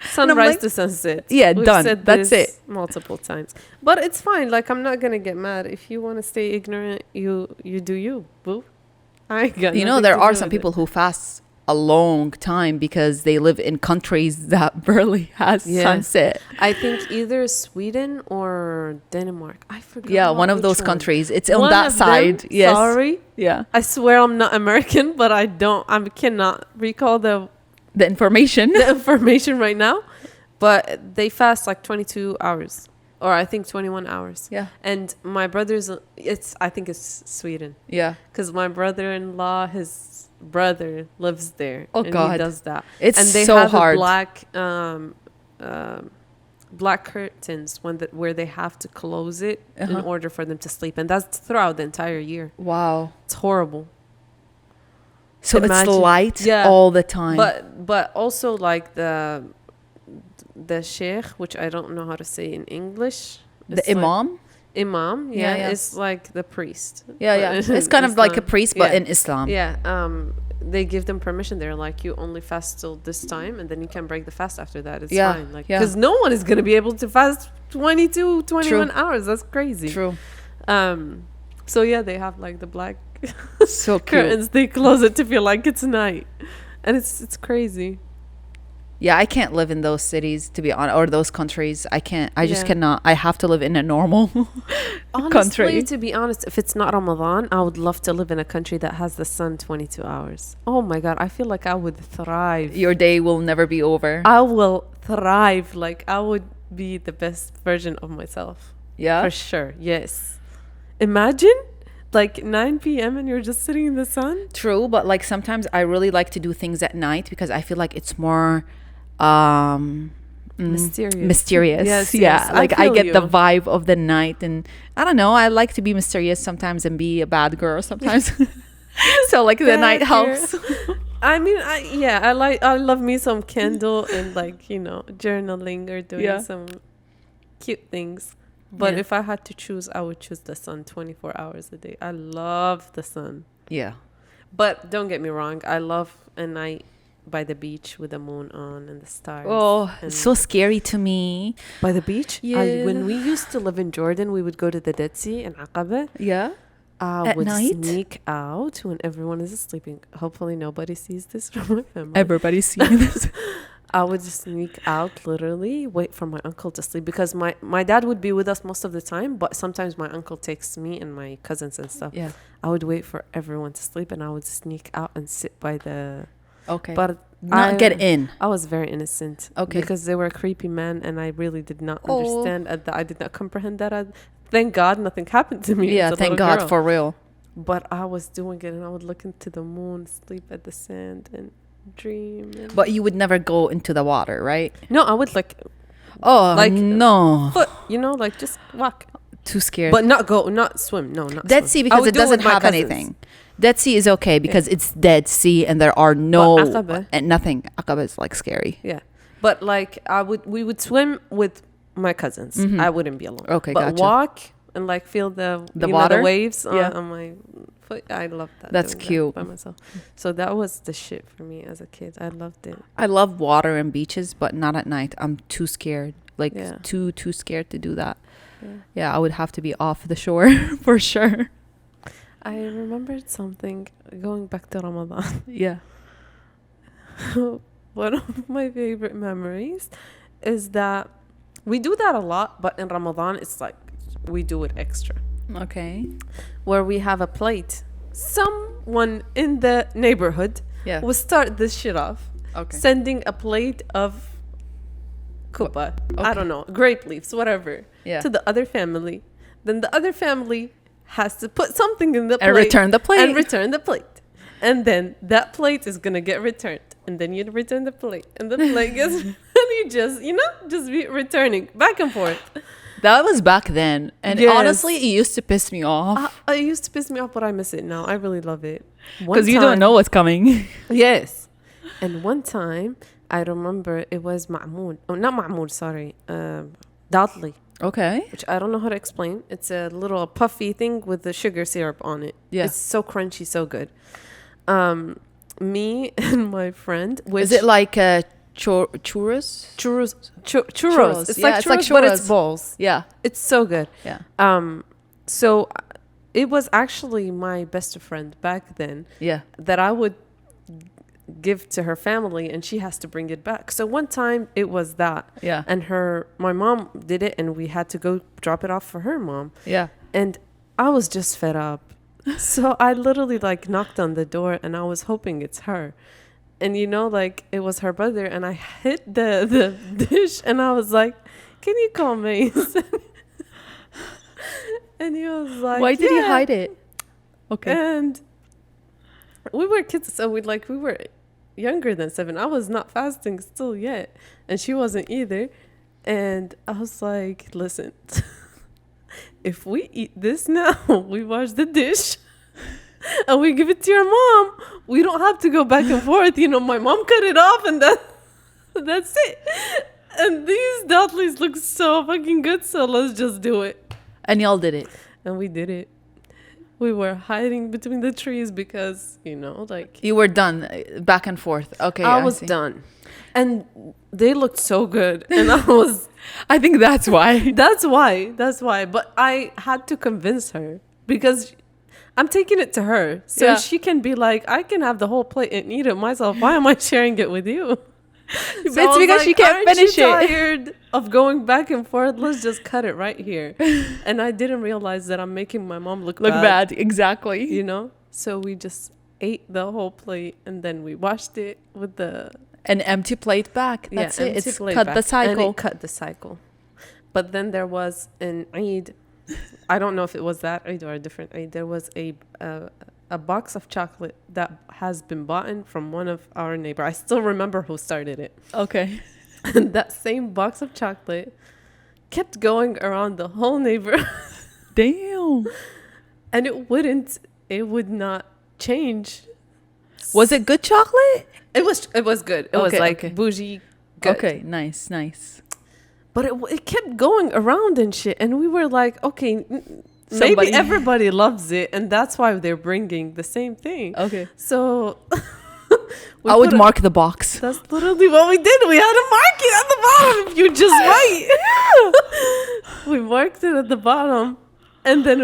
A: Sunrise
B: like,
A: to sunset.
B: Yeah,
A: We've
B: done.
A: said
B: That's
A: this
B: it.
A: multiple times. But it's fine. Like, I'm not going to get mad. If you want to stay ignorant, you do you, boo. I ain't got
B: You know, there are some people who fast a long time because they live in countries that barely has sunset.
A: I think either Sweden or Denmark. I forgot.
B: Yeah, one of those countries. It's on that side. Yes.
A: Sorry.
B: Yeah.
A: I swear I'm not American, but I cannot recall the
B: information
A: right now. But they fast like 22 hours. Or I think 21 hours.
B: Yeah.
A: And my brother's, I think it's Sweden.
B: Yeah.
A: Because my brother-in-law, his brother lives there.
B: Oh,
A: and
B: God.
A: he does that.
B: It's
A: and they
B: so
A: have
B: hard.
A: Black curtains where they have to close it in order for them to sleep. And that's throughout the entire year.
B: Wow.
A: It's horrible.
B: So it's light all the time.
A: But also like the sheikh, which I don't know how to say in English.
B: The imam?
A: Imam, it's like the priest.
B: Yeah. It's kind of like a priest, but in Islam.
A: Yeah. They give them permission. They're like, you only fast till this time, and then you can break the fast after that. It's fine. Like, because no one is going to be able to fast 22, 21 hours. That's crazy.
B: True.
A: So yeah, they have like the black
B: so
A: curtains. They close it to feel like it's night. And it's crazy.
B: Yeah, I can't live in those cities, to be honest, or those countries. I can't. I just cannot. I have to live in a normal
A: country. Honestly, to be honest, if it's not Ramadan, I would love to live in a country that has the sun 22 hours. Oh my God, I feel like I would thrive.
B: Your day will never be over.
A: I will thrive. Like, I would be the best version of myself.
B: Yeah?
A: For sure, yes. Imagine, like 9 p.m. and you're just sitting in the sun.
B: True, but like sometimes I really like to do things at night because I feel like it's more mysterious.
A: Yes,
B: like I get the vibe of the night, and I don't know, I like to be mysterious sometimes and be a bad girl sometimes. So like the night helps.
A: I mean, I love me some candle and like, you know, journaling or doing some cute things. But if I had to choose, I would choose the sun 24 hours a day. I love the sun.
B: Yeah.
A: But don't get me wrong, I love a night by the beach with the moon on and the stars.
B: Oh, it's so scary to me.
A: By the beach?
B: Yeah.
A: When we used to live in Jordan, we would go to the Dead Sea in Aqaba.
B: Yeah.
A: I would
B: night?
A: sneak out when everyone is sleeping. Hopefully nobody sees this from my family.
B: Everybody's seeing this.
A: I would just sneak out, literally, wait for my uncle to sleep. Because my dad would be with us most of the time, but sometimes my uncle takes me and my cousins and stuff.
B: Yeah.
A: I would wait for everyone to sleep, and I would sneak out and sit by the...
B: Okay.
A: But
B: not get in.
A: I was very innocent.
B: Okay.
A: Because they were creepy men, and I really did not understand. I did not comprehend that. Thank God nothing happened to me.
B: Yeah, thank God, for real.
A: But I was doing it, and I would look into the moon, sleep at the sand, and dream.
B: But you would never go into the water, right?
A: No, I would like
B: no.
A: Foot, like just walk.
B: Too scared.
A: But not swim. No, not
B: Dead
A: swim.
B: Sea because it doesn't have anything. Dead Sea is okay because it's Dead Sea and there are no and nothing. Aqaba is like scary.
A: Yeah, but like we would swim with my cousins.
B: Mm-hmm.
A: I wouldn't be alone.
B: Okay,
A: but
B: gotcha.
A: Walk and like feel the
B: water,
A: the waves on my foot. I love that.
B: That's cute.
A: That by myself. So that was the shit for me as a kid. I loved it.
B: I love water and beaches, but not at night. I'm too scared. Like too scared to do that. Yeah, I would have to be off the shore for sure.
A: I remembered something going back to Ramadan.
B: Yeah.
A: One of my favorite memories is that we do that a lot, but in Ramadan, it's like we do it extra.
B: Okay.
A: Where we have a plate. Someone in the neighborhood will start this shit off.
B: Okay.
A: Sending a plate of kupa, I don't know, grape leaves, whatever, to the other family. Then the other family has to put something in the plate
B: And return the plate.
A: and return the plate. And then that plate is gonna get returned. And then you return the plate. And the plate gets and you just, just be returning back and forth.
B: That was back then. And
A: Yes.
B: honestly, it used to piss me off.
A: It used to piss me off, but I miss it now. I really love it.
B: Because you don't know what's coming.
A: Yes. And one time, I remember it was Ma'moul. Oh, not Ma'moul, sorry. Dadli,
B: Okay.
A: which I don't know how to explain. It's a little puffy thing with the sugar syrup on it.
B: Yeah.
A: It's so crunchy, so good. Me and my friend, which
B: Is it like churros?
A: churros?
B: Churros.
A: It's
B: Yeah,
A: like
B: it's like
A: churros, but it's
B: churros.
A: balls.
B: Yeah.
A: It's so good.
B: Yeah.
A: So it was actually my best friend back then
B: Yeah.
A: that I would give to her family, and she has to bring it back. So one time it was that.
B: Yeah.
A: And my mom did it, and we had to go drop it off for her mom.
B: Yeah.
A: And I was just fed up. So I literally like knocked on the door, and I was hoping it's her. And like it was her brother, and I hit the dish, and I was like, "Can you call Mace?" And he was like,
B: Why did
A: "Yeah."
B: you hide it? Okay.
A: And we were kids, so we were younger than 7. I was not fasting still yet, and she wasn't either. And I was like, "Listen, if we eat this now, we wash the dish, and we give it to your mom. We don't have to go back and forth. My mom cut it off, and that's it. And these dadlies look so fucking good, so let's just do it."
B: And y'all did it.
A: And we did it. We were hiding between the trees because,
B: You were done back and forth. Okay.
A: I was
B: see.
A: done. And they looked so good. And
B: I think that's why.
A: that's why. But I had to convince her because I'm taking it to her. So
B: Yeah.
A: she can be like, I can have the whole plate and eat it myself. Why am I sharing it with you?
B: It's because she can't finish it.
A: Tired of going back and forth. Let's just cut it right here. And I didn't realize that I'm making my mom look
B: bad. Exactly.
A: So we just ate the whole plate, and then we washed it with
B: An empty plate back. That's it.
A: empty
B: It's
A: plate
B: cut
A: back.
B: the cycle.
A: And it cut the cycle. But then there was an Eid. I don't know if it was that Eid or a different Eid. There was a box of chocolate that has been bought in from one of our neighbor. I still remember who started it.
B: Okay.
A: And that same box of chocolate kept going around the whole neighborhood.
B: Damn.
A: And it would not change.
B: Was it good chocolate?
A: It was good. It was like bougie good.
B: Okay. Nice.
A: But it kept going around and shit. And we were like, okay,
B: Somebody-
A: maybe everybody loves it. And that's why they're bringing the same thing.
B: Okay.
A: So
B: I would mark the box.
A: That's literally what we did. We had to mark it at the bottom if you just write. We marked it at the bottom. And then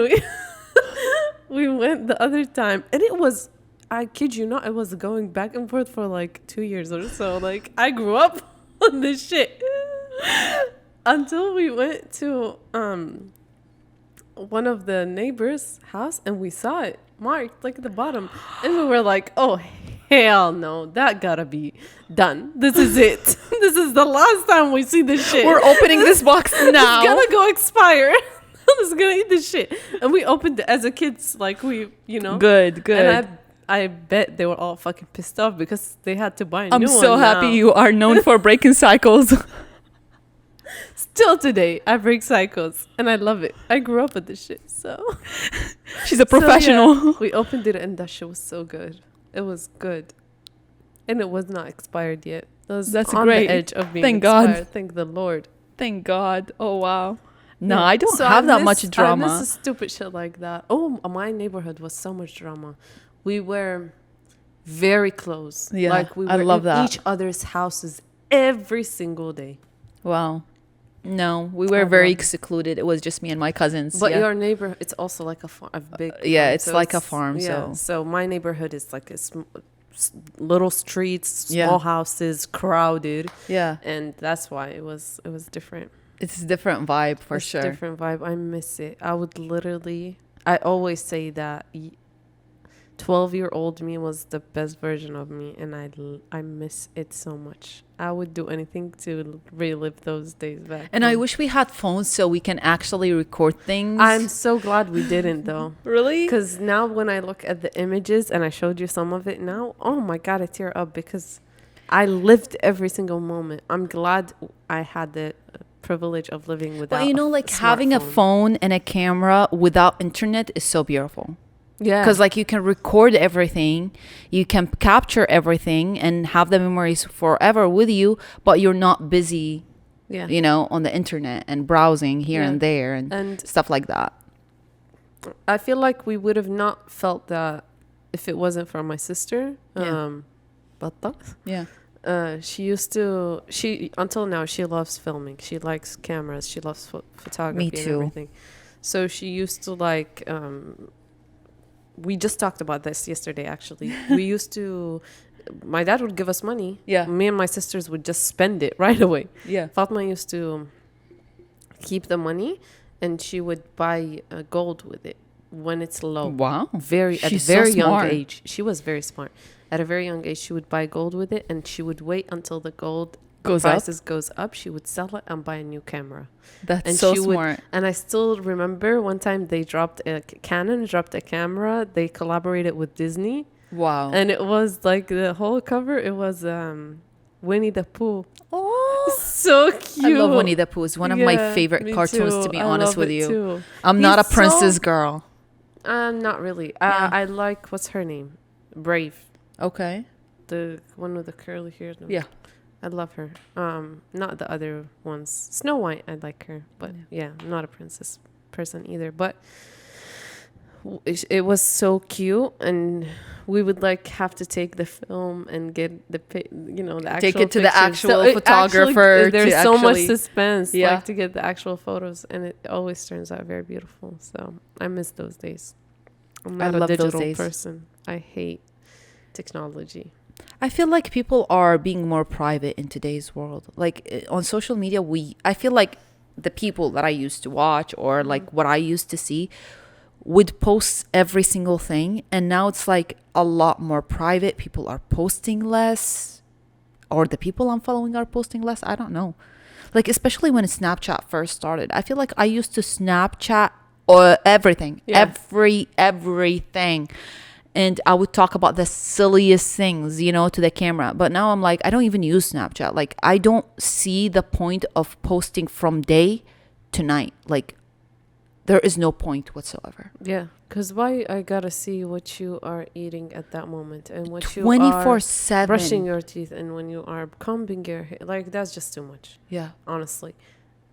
A: we went the other time. And it was, I kid you not, it was going back and forth for like 2 years or so. Like, I grew up on this shit. Until we went to one of the neighbors' house, and we saw it marked like at the bottom. And we were like, oh, hell no, that gotta be done. This is it. This is the last time we see this shit.
B: We're opening this box now.
A: It's gonna go expire. I'm just gonna eat this shit. And we opened it as a kids, like
B: Good.
A: And I bet they were all fucking pissed off because they had to buy a new one.
B: I'm so happy
A: now.
B: you are known for breaking cycles.
A: Still today, I break cycles, and I love it. I grew up with this shit, so
B: She's a professional.
A: So, yeah, we opened it, and that shit was so good. It was good, and it was not expired yet.
B: That's
A: on
B: great.
A: the edge of being
B: Thank
A: expired.
B: God.
A: Thank the Lord.
B: Thank God. Oh, wow. No,
A: Yeah.
B: I don't
A: So
B: have that
A: miss-
B: much drama.
A: I miss stupid shit like that. Oh, my neighborhood was so much drama. We were very close.
B: Yeah,
A: like we were
B: I love
A: in
B: that.
A: each other's houses every single day.
B: Wow. No, we
A: I
B: were
A: love
B: very
A: it.
B: secluded. It was just me and my cousins.
A: But
B: yeah.
A: your neighbor, it's also like a big
B: yeah,
A: farm,
B: it's
A: so
B: like a farm,
A: Yeah,
B: so-
A: so my neighborhood is like little streets, small
B: Yeah.
A: houses, crowded,
B: Yeah.
A: and that's why it was different.
B: It's a different vibe for
A: It's
B: sure.
A: different vibe. I miss it. I would literally. I always say that 12-year-old me was the best version of me, and I miss it so much. I would do anything to relive those days back.
B: And I wish we had phones so we can actually record things.
A: I'm so glad we didn't, though.
B: Really?
A: Because now when I look at the images, and I showed you some of it now, oh my God, I tear up because I lived every single moment. I'm glad I had the privilege of living without.
B: But you know, like having a phone and a camera without internet is so beautiful.
A: Yeah.
B: Because like you can record everything, you can capture everything and have the memories forever with you, but you're not busy,
A: Yeah.
B: you know, on the internet and browsing here
A: Yeah.
B: and there and stuff like that.
A: I feel like we would have not felt that if it wasn't for my sister.
B: Yeah.
A: Bata.
B: Yeah.
A: She until now, she loves filming. She likes cameras. She loves photography
B: Me too.
A: and everything. So she used to like, we just talked about this yesterday, actually. My dad would give us money.
B: Yeah.
A: Me and my sisters would just spend it right away.
B: Yeah.
A: Fatma used to keep the money, and she would buy gold with it when it's low.
B: Wow.
A: At a
B: She's
A: very
B: so
A: young
B: smart.
A: age. She was very smart. At a very young age, she would buy gold with it, and she would wait until the gold prices goes up. She would sell it and buy a new camera.
B: That's
A: And
B: so
A: she would-
B: smart.
A: And I still remember one time Canon dropped a camera. They collaborated with Disney,
B: Wow.
A: and it was like the whole cover. It was Winnie the Pooh.
B: Oh,
A: So cute.
B: I love Winnie the Pooh. It's one of my
A: Yeah,
B: favorite
A: me
B: cartoons,
A: too.
B: to be
A: I
B: honest
A: love
B: with
A: it
B: you.
A: too.
B: I'm not a
A: He's so-
B: princess girl.
A: Not really.
B: Yeah.
A: I like, what's her name? Brave.
B: Okay.
A: The one with the curly hair.
B: Yeah.
A: I love her. Not the other ones. Snow White, I like her. But yeah, I'm not a princess person either. But it was so cute, and we would like have to take the film and get the actual
B: Take it to the
A: pictures.
B: actual
A: it
B: photographer
A: there's
B: to
A: so much
B: actually-
A: suspense,
B: Yeah.
A: like to get the actual photos, and it always turns out very beautiful. So I miss those days. I'm
B: I
A: not a
B: love those
A: digital
B: days.
A: person. I hate technology.
B: I feel like people are being more private in today's world. Like on social media, I feel like the people that I used to watch or like what I used to see would post every single thing. And now it's like a lot more private. People are posting less, or the people I'm following are posting less. I don't know. Like, especially when Snapchat first started, I feel like I used to Snapchat everything,
A: Yeah.
B: everything. And I would talk about the silliest things, you know, to the camera. But now I'm like, I don't even use Snapchat. Like, I don't see the point of posting from day to night. Like, there is no point whatsoever.
A: Yeah, because why I gotta see what you are eating at that moment and what you are
B: 24/7.
A: brushing your teeth and when you are combing your hair. Like, that's just too much,
B: Yeah.
A: honestly.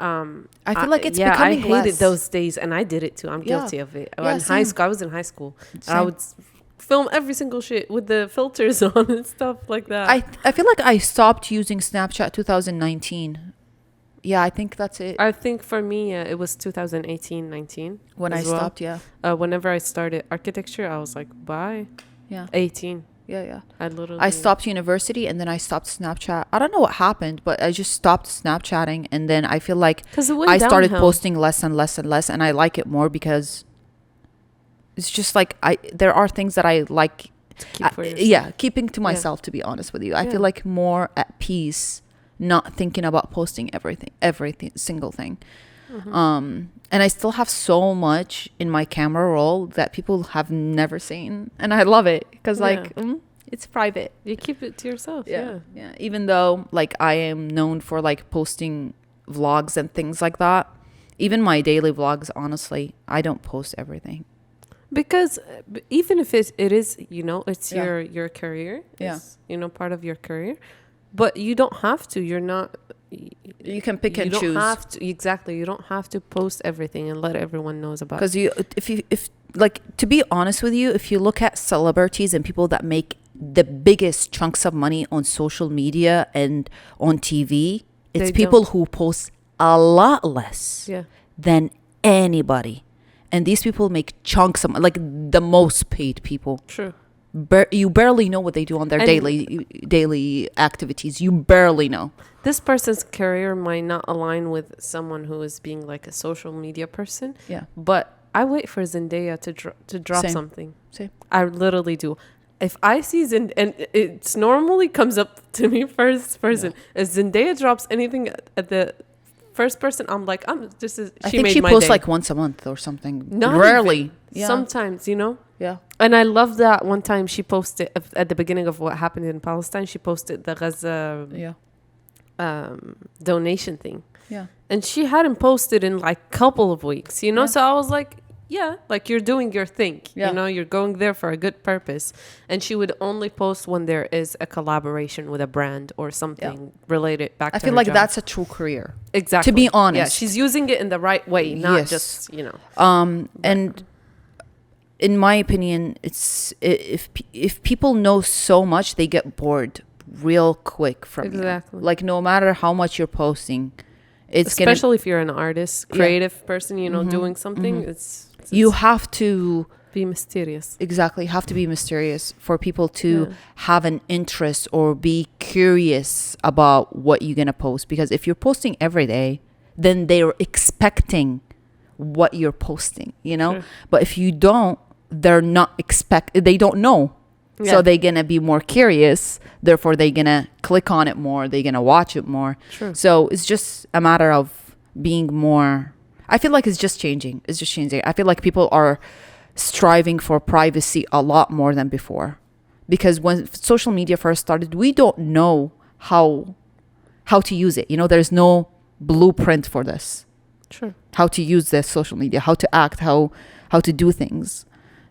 B: I feel like it's
A: I
B: becoming
A: hated
B: less.
A: those days, and I did it too. I'm
B: Yeah.
A: guilty of it.
B: Yeah,
A: In
B: same.
A: high school, I was in high school. And I
B: Same.
A: would film every single shit with the filters on and stuff like that.
B: I feel like I stopped using Snapchat 2019. Yeah, I think that's it.
A: I think for me, it was 2018, 19.
B: When I
A: as well.
B: stopped, yeah.
A: Whenever I started architecture, I was like, bye.
B: Yeah.
A: 18.
B: Yeah.
A: I literally.
B: I stopped university and then I stopped Snapchat. I don't know what happened, but I just stopped Snapchatting, and then I feel like
A: Because it went
B: I started
A: downhill.
B: posting less and less and less, and I like it more because it's just like there are things that I like.
A: Keep for yourself.
B: Yeah, keeping to myself, to be honest with you. I
A: Yeah.
B: feel like more at peace, not thinking about posting every single thing.
A: Mm-hmm.
B: And I still have so much in my camera roll that people have never seen, and I love it because it's private.
A: You keep it to yourself. Yeah.
B: Even though like I am known for like posting vlogs and things like that, even my daily vlogs, honestly, I don't post everything.
A: Because even if it is, it's
B: Yeah.
A: your career.
B: Yeah.
A: It's, part of your career. But you don't have to. You're not.
B: You can pick
A: you
B: and
A: don't
B: choose.
A: have to. Exactly. You don't have to post everything and let everyone knows about it.
B: Because if like, to be honest with you, if you look at celebrities and people that make the biggest chunks of money on social media and on TV, it's
A: They
B: people
A: don't.
B: who post a lot less
A: Yeah.
B: than anybody. And these people make chunks of like the most paid people.
A: True.
B: You barely know what they do on their
A: And-
B: daily activities. You barely know.
A: This person's career might not align with someone who is being like a social media person.
B: Yeah.
A: But I wait for Zendaya to drop
B: Same.
A: something.
B: Same.
A: I literally do. If I see and it's normally comes up to me first person. If Zendaya drops anything at the first person, I'm like, this is.
B: I
A: She
B: think
A: made
B: she
A: my
B: posts
A: day.
B: like once a month or something.
A: Not
B: Rarely.
A: even.
B: Yeah.
A: Sometimes, you know.
B: Yeah.
A: And I love that one time she posted at the beginning of what happened in Palestine. She posted the Gaza
B: Yeah.
A: donation thing.
B: Yeah.
A: And she hadn't posted in like a couple of weeks, you know?
B: Yeah.
A: So I was like, yeah, like you're doing your thing,
B: Yeah.
A: you know, you're going there for a good purpose. And she would only post when there is a collaboration with a brand or something related back to
B: I feel
A: her
B: like
A: job.
B: that's a true career.
A: Exactly.
B: To be honest.
A: Yeah, she's using it in the right way, not
B: Yes.
A: just, you know.
B: And in my opinion, it's if people know so much, they get bored real quick from
A: Exactly.
B: you. Like no matter how much you're posting, it's
A: especially if you're an artist, creative person, you know, doing something,
B: you have to
A: be mysterious.
B: exactly have to be mysterious for people to have an interest or be curious about what you're gonna post. Because if you're posting every day, then they're expecting what you're posting, you know.
A: Sure.
B: But if you don't, they don't know. So they're gonna be more curious, therefore they're gonna click on it more, they're gonna watch it more.
A: True.
B: So it's just a matter of being more, I feel like it's just changing. I feel like people are striving for privacy a lot more than before, because when social media first started, we don't know how to use it, you know. There's no blueprint for this.
A: Sure.
B: How to use this social media, how to act, how to do things.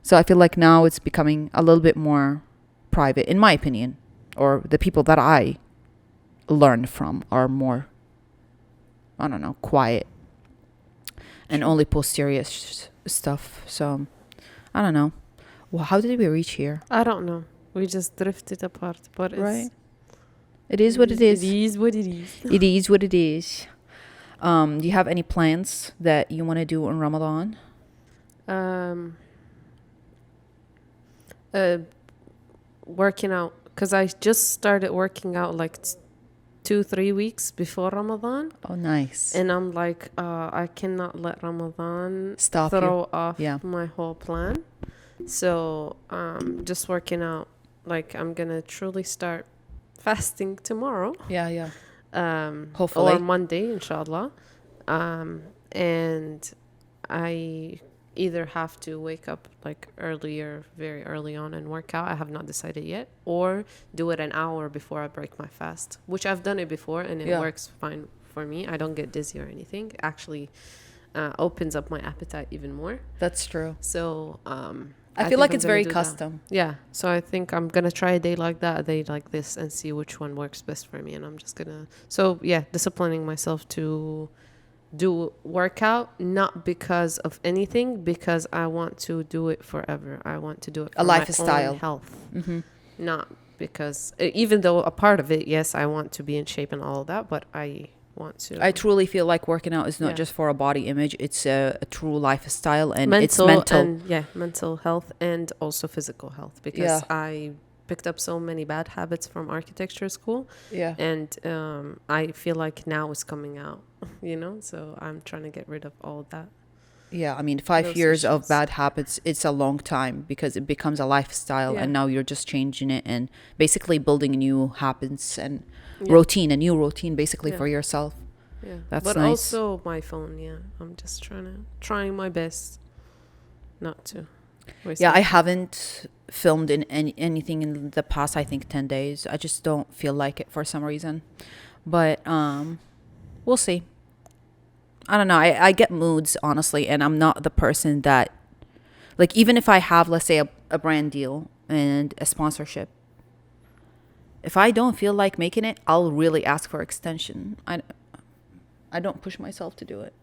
B: So I feel like now it's becoming a little bit more private, in my opinion, or the people that I learned from are more, I don't know, quiet and only post serious stuff. So I don't know. Well, how did we reach here?
A: I don't know. We just drifted apart, but
B: Right. It is what it is.
A: It is what it is.
B: It is what it is. Do you have any plans that you want to do in Ramadan?
A: Working out, because I just started working out like 2-3 weeks before Ramadan,
B: Oh, nice.
A: and I'm like, I cannot let Ramadan
B: Stop
A: throw off
B: Yeah.
A: my whole plan. So just working out. Like I'm gonna truly start fasting tomorrow.
B: Yeah.
A: Hopefully, or Monday, inshallah. And I either have to wake up like earlier, very early on, and work out. I have not decided yet, or do it an hour before I break my fast, which I've done it before, and it works fine for me. I don't get dizzy or anything. It actually opens up my appetite even more.
B: That's true.
A: So
B: I feel like it's very custom.
A: Yeah. So I think I'm going to try a day like that, a day like this, and see which one works best for me. And I'm just going to... So, yeah, disciplining myself to do workout, not because of anything, because I want to do it forever. I want to do it for
B: a lifestyle,
A: my own health. Not because... Even though a part of it, yes, I want to be in shape and all of that, but I want to...
B: I truly feel like working out is not just for a body image. It's a true lifestyle, and it's mental.
A: And, mental health and also physical health, because I picked up so many bad habits from architecture school.
B: Yeah.
A: And I feel like now it's coming out, you know? So I'm trying to get rid of all that.
B: Yeah, I mean, 5 years of bad habits, it's a long time, because it becomes a lifestyle, and now you're just changing it and basically building new habits and a new routine basically for yourself.
A: Yeah,
B: that's
A: but
B: nice.
A: Also my phone. Yeah, I'm just trying my best not to.
B: I haven't filmed in anything in the past, I think 10 days. I just don't feel like it for some reason, but we'll see. I don't know. I get moods, honestly, and I'm not the person that, like, even if I have, let's say, a brand deal and a sponsorship, if I don't feel like making it, I'll really ask for extension. I don't push myself to do it.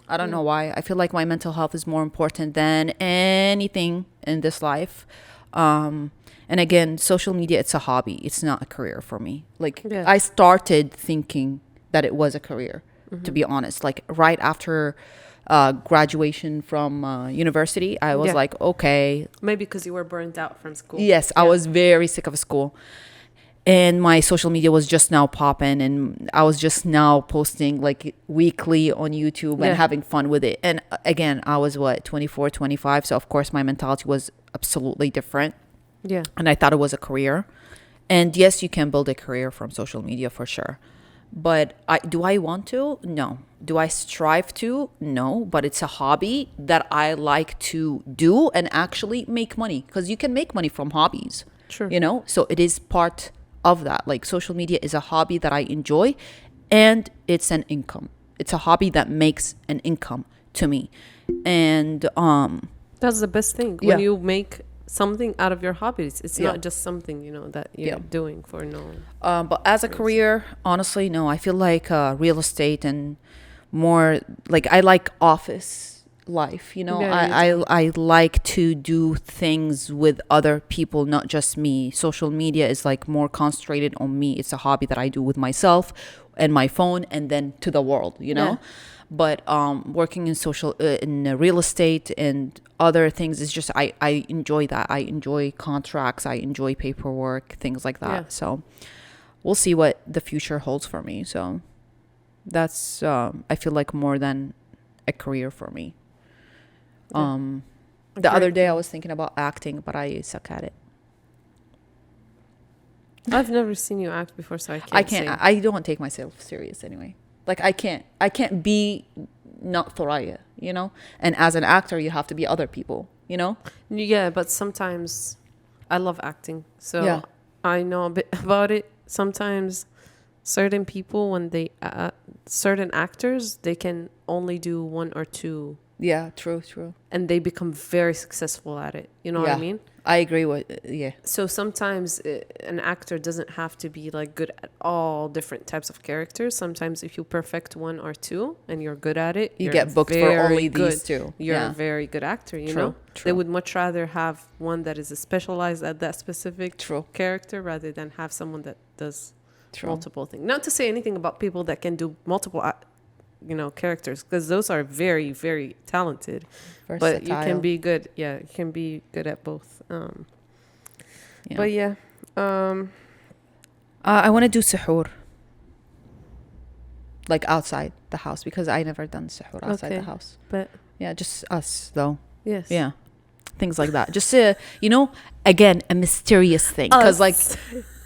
B: I don't know why. I feel like my mental health is more important than anything in this life. And again, social media, it's a hobby. It's not a career for me. Like, I started thinking that it was a career, to be honest. Like, right after graduation from university, I was like, okay.
A: Maybe because you were burned out from school.
B: Yes, I was very sick of school. and my social media was just now popping, and I was just now posting like weekly on YouTube
A: Yeah.
B: and having fun with it. And again, I was what, 24, 25. So of course my mentality was absolutely different.
A: Yeah.
B: And I thought it was a career. And yes, you can build a career from social media for sure. But do I want to? No. Do I strive to? No. But it's a hobby that I like to do and actually make money, because you can make money from hobbies.
A: True.
B: You know? So it is part of that. Like social media is a hobby that I enjoy, and it's an income. It's a hobby that makes an income to me. And
A: That's the best thing.
B: Yeah.
A: When you make something out of your hobbies, it's
B: Yeah.
A: not just something, you know, that you're
B: Yeah.
A: doing for no.
B: but as a career, honestly, no. I feel like real estate and more like I like office life. You know,
A: Yeah,
B: I like to do things with other people, not just me. Social media is like more concentrated on me. It's a hobby that I do with myself and my phone, and then to the world. You know.
A: Yeah.
B: But working in real estate and other things is just I enjoy that. I enjoy contracts. I enjoy paperwork, things like that.
A: Yeah.
B: So we'll see what the future holds for me. So that's I feel like more than a career for me.
A: Yeah.
B: The other day I was thinking about acting, but I suck at it.
A: I've never seen you act before, so I can't.
B: I don't take myself serious anyway. Like I can't be not Thuraya, you know? And as an actor, you have to be other people, you know?
A: Yeah, but sometimes I love acting, so
B: Yeah.
A: I know a bit about it. Sometimes certain people, when they certain actors, they can only do one or two,
B: Yeah, true.
A: and they become very successful at it. You know what I mean?
B: I agree with yeah.
A: So sometimes an actor doesn't have to be like good at all different types of characters. Sometimes if you perfect one or two and you're good at it,
B: You
A: you're
B: get booked for
A: very
B: only
A: good.
B: these two.
A: You're
B: Yeah.
A: a very good actor, you
B: True,
A: know?
B: true.
A: They would much rather have one that is specialized at that specific
B: True.
A: character rather than have someone that does
B: True.
A: multiple things. Not to say anything about people that can do multiple characters, because those are very, very talented. But you can be good. Yeah, you can be good at both.
B: Yeah.
A: But yeah.
B: I want to do suhoor. Like outside the house, because I never done suhoor outside
A: Okay.
B: the house.
A: But
B: Yeah, just us though.
A: yes.
B: Yeah. Things like that. Just again, a mysterious thing, because like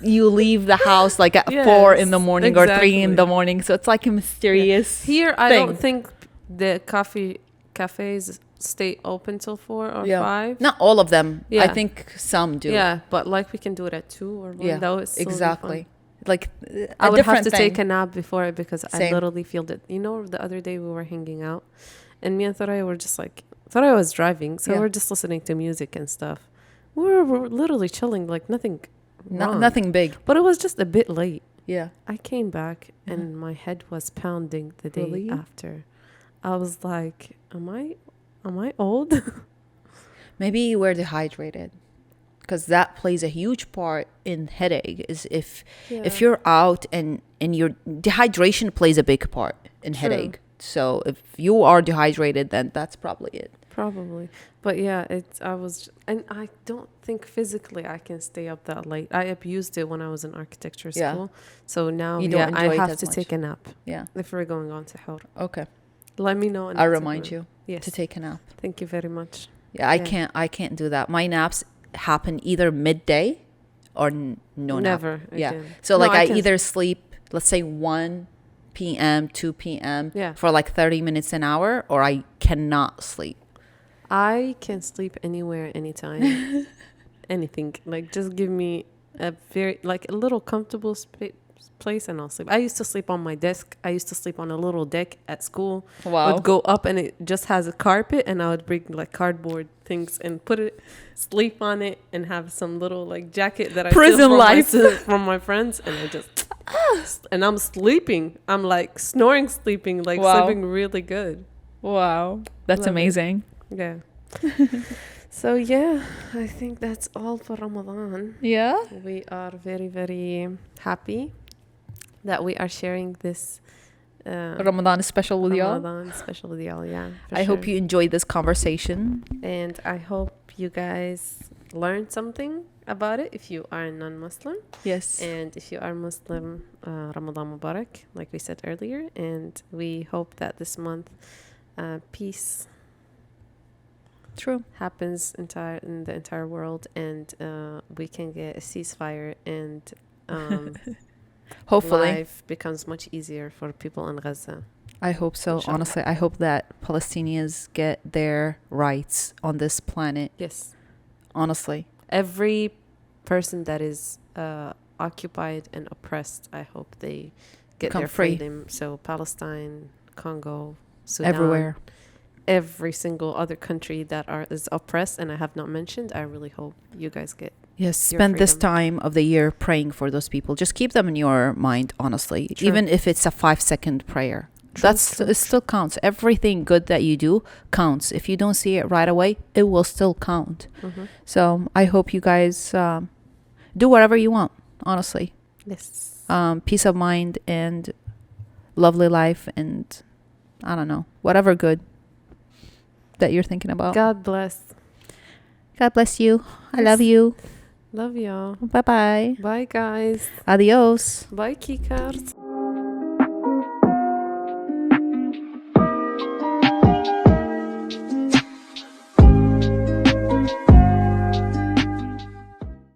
B: you leave the house like at 4 in the
A: Yes,
B: morning or 3 in the
A: exactly.
B: morning, so it's like a mysterious
A: Here, I
B: thing.
A: don't think the cafes stay open till 4 or 5.
B: Not all of them. I
A: Yeah.
B: think some do.
A: Yeah, but like we can do it at 2 or 1.
B: Yeah,
A: That was so
B: exactly. Like
A: I
B: a
A: would have
B: different
A: to
B: thing.
A: take a nap before it, because I
B: Same.
A: literally feel that. You know, the other day we were hanging out, and me and Thuraya were just like, Thuraya was driving, so
B: Yeah.
A: we're just listening to music and stuff. We're literally chilling, like nothing wrong.
B: Nothing big.
A: But it was just a bit late.
B: Yeah.
A: I came back and my head was pounding the day
B: Really?
A: after. I was like, am I old?
B: Maybe you were dehydrated, because that plays a huge part in headache. Is if you're out and your dehydration plays a big part in
A: True.
B: headache. So if you are dehydrated, then that's probably it.
A: Probably. But yeah, and I don't think physically I can stay up that late. I abused it when I was in architecture
B: Yeah.
A: school. So now
B: You don't
A: I
B: enjoy it
A: have
B: as
A: to
B: much.
A: take a nap
B: Yeah.
A: if we're going on to health.
B: Okay.
A: Let me know.
B: I'll remind you
A: Yes.
B: to take a nap.
A: Thank you very much.
B: Yeah, I can't do that. My naps happen either midday or no nap.
A: Never.
B: Yeah.
A: Again.
B: So
A: No,
B: like I
A: can-
B: either sleep, let's say 1 p.m., 2 p.m.
A: Yeah.
B: for like 30 minutes an hour, or I cannot sleep.
A: I can sleep anywhere, anytime. Anything. Like, just give me a little comfortable place and I'll sleep. I used to sleep on my desk. I used to sleep on a little deck at school. I
B: Wow.
A: would go up and it just has a carpet, and I would bring like cardboard things and sleep on it, and have some little like jacket that I
B: Prison
A: steal from
B: life.
A: from my friends, and I just and I'm sleeping. I'm like snoring, sleeping, like
B: Wow.
A: sleeping really good.
B: Wow. That's
A: Love it.
B: amazing.
A: Yeah. So yeah, I think that's all for Ramadan.
B: Yeah.
A: We are very, very happy that we are sharing this
B: Ramadan is special with y'all.
A: Ramadan special with y'all. Yeah, for
B: I hope
A: sure.
B: you enjoyed this conversation.
A: And I hope you guys learned something about it if you are non-Muslim.
B: Yes.
A: And if you are Muslim, Ramadan Mubarak, like we said earlier. And we hope that this month peace
B: True.
A: happens in the entire world, and we can get a ceasefire, and
B: Hopefully.
A: life becomes much easier for people in Gaza.
B: I hope so.
A: Inshallah.
B: Honestly, I hope that Palestinians get their rights on this planet.
A: Yes.
B: Honestly.
A: Every person that is occupied and oppressed, I hope they get
B: Become
A: their
B: free.
A: freedom. So Palestine, Congo, Sudan,
B: Everywhere.
A: every single other country that is oppressed, and I have not mentioned, I really hope you guys get
B: Yes,
A: your
B: spend this
A: freedom.
B: time of the year praying for those people. Just keep them in your mind, honestly.
A: True.
B: Even if it's a 5-second prayer.
A: True,
B: That's
A: true,
B: it still counts. Everything good that you do counts. If you don't see it right away, it will still count.
A: Mm-hmm.
B: So I hope you guys do whatever you want, honestly.
A: Yes.
B: Peace of mind and lovely life, and I don't know, whatever good that you're thinking about.
A: God bless.
B: God bless you. I
A: Yes.
B: love you.
A: Love y'all.
B: Bye bye.
A: Bye, guys.
B: Adios.
A: Bye, Keycards.